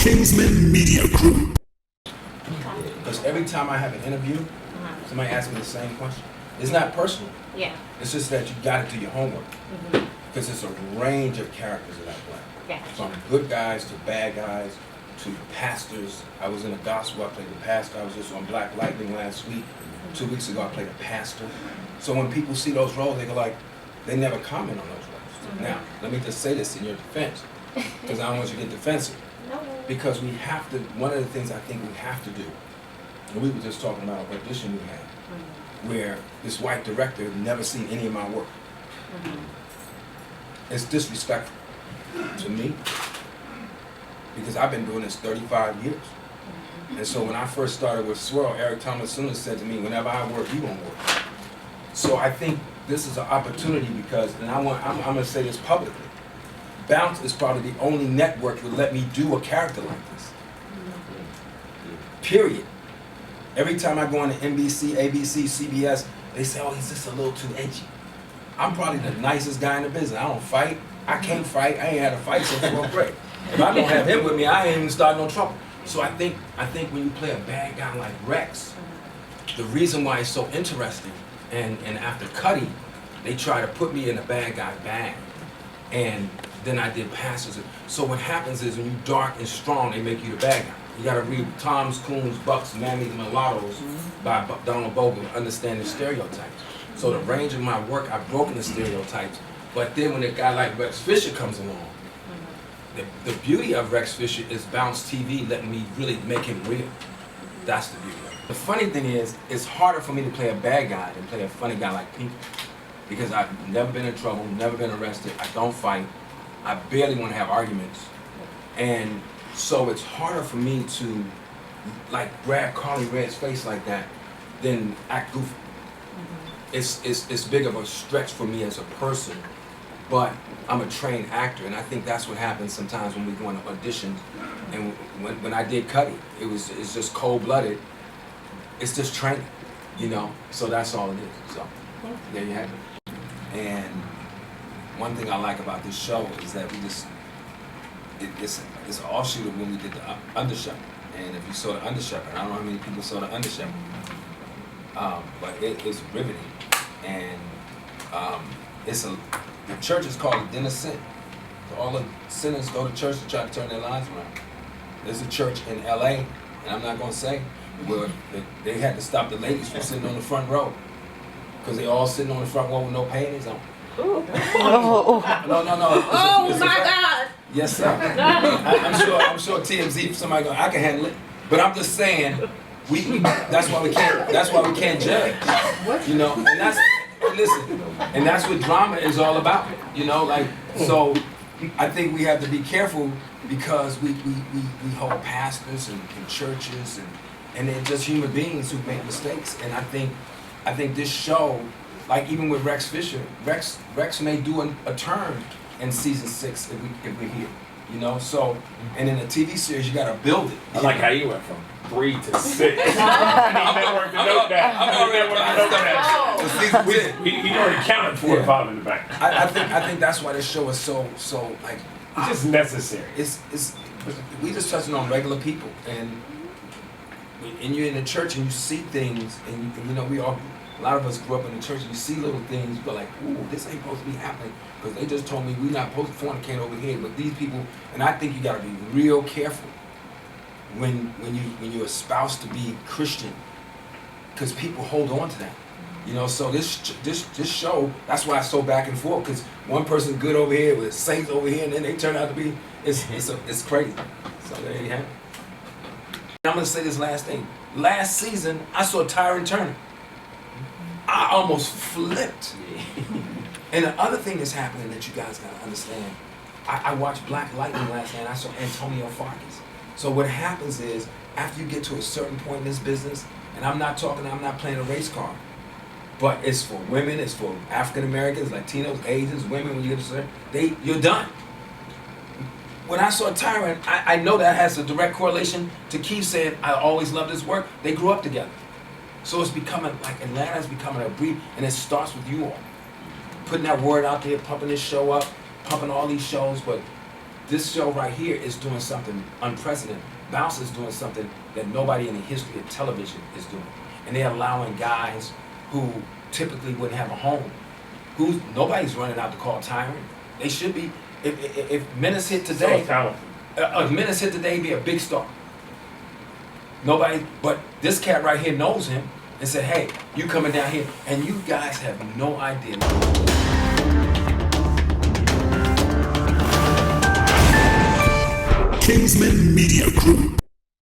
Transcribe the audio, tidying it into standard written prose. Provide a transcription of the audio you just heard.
Kingsman Media Group. Because every time I have an interview, somebody asks me the same question. It's not personal. Yeah. It's just that you got to do your homework. Because it's a range of characters that I play. Yeah. From good guys to bad guys to pastors. I was in a gospel, I played the pastor. I was just on Black Lightning last week. 2 weeks ago, I played a pastor. So when people see those roles, they go like, they never comment on those roles. Now, let me just say this in your defense, because I don't want you to get defensive. No. Because we have to, one of the things I think we have to do, and we were just talking about an audition we had, where this white director had never seen any of my work. It's disrespectful to me, because I've been doing this 35 years. And so when I first started with Swirl, Eric Thomas Sooner said to me, whenever I work, you gonna work. So I think this is an opportunity because, and I'm gonna say this publicly, Bounce is probably the only network that let me do a character like this. Period. Every time I go on to NBC, ABC, CBS, they say, oh, he's just a little too edgy. I'm probably the nicest guy in the business. I don't fight. I can't fight. I ain't had a fight since 12th grade. If I don't have him with me, I ain't even starting no trouble. So I think when you play a bad guy like Rex, the reason why it's so interesting, and after Cuddy, they try to put me in a bad guy bag. And then I did passes. So what happens is when you dark and strong, they make you the bad guy. You gotta read Tom's, Coons, Bucks, Mammies, and Mulattoes by Donald Bogle to understand the stereotypes. So the range of my work, I've broken the stereotypes. But then when a guy like Rex Fisher comes along, the beauty of Rex Fisher is Bounce TV letting me really make him real. That's the beauty of it. The funny thing is, it's harder for me to play a bad guy than play a funny guy like Pinky. Because I've never been in trouble, never been arrested, I don't fight, I barely want to have arguments. And so it's harder for me to like grab Carly Red's face like that than act goofy. It's big of a stretch for me as a person, but I'm a trained actor, and I think that's what happens sometimes when we go into auditions. And when I did Cuddy, it's just cold-blooded. It's just training, you know. So that's all it is. So there you have it. And one thing I like about this show is that we just it's an offshoot of when we did the Under Shepherd. And if you saw the Under Shepherd, I don't know how many people saw the Under Shepherd, but it's riveting. And the church is called a Den of Sin. So all the sinners go to church to try to turn their lives around. There's a church in LA, and I'm not gonna say, where they had to stop the ladies from sitting on the front row. Because they all sitting on the front row with no panties on. No. Oh my God! Yes, sir. I'm sure TMZ, somebody going, I can handle it. But I'm just saying, that's why we can't judge. You know, and that's what drama is all about. You know, like, so I think we have to be careful because we hold pastors and churches and they're just human beings who make mistakes. And I think this show, like even with Rex Fisher, Rex may do a turn in season 6 if we're here, you know. So, and in a TV series, you gotta build it. I like how you went from 3 to 6. I'm already He already counted 4 and 5 in the back. I think that's why this show is so like. It's just necessary. We just touching on regular people, and you're in the church and you see things, and you know a lot of us grew up in the church and you see little things, but like, ooh, this ain't supposed to be happening because they just told me we're not supposed to fornicate over here. But these people, and I think you got to be real careful when you espouse to be Christian, because people hold on to that. You know, so this show, that's why it's so back and forth, because one person's good over here with saints over here, and then they turn out to be it's crazy. So there you have it. I'm gonna say this last thing. Last season, I saw Tyron Turner. I almost flipped. And the other thing that's happening that you guys gotta understand, I watched Black Lightning last night, and I saw Antonio Farkas. So what happens is, after you get to a certain point in this business, and I'm not playing a race card, but it's for women, it's for African Americans, Latinos, Asians, women, when you get to certain, you're done. When I saw Tyron, I know that has a direct correlation to Keith saying, I always loved his work. They grew up together. So it's becoming, like Atlanta's becoming a breed, and it starts with you all. Putting that word out there, pumping this show up, pumping all these shows, but this show right here is doing something unprecedented. Bounce is doing something that nobody in the history of television is doing. And they're allowing guys who typically wouldn't have a home, nobody's running out to call Tyron. They should be. If Menace hit today, So talented. if Menace hit today, he'd be a big star. Nobody, but this cat right here knows him and said, hey, you coming down here, and you guys have no idea. Kingsman Media Crew.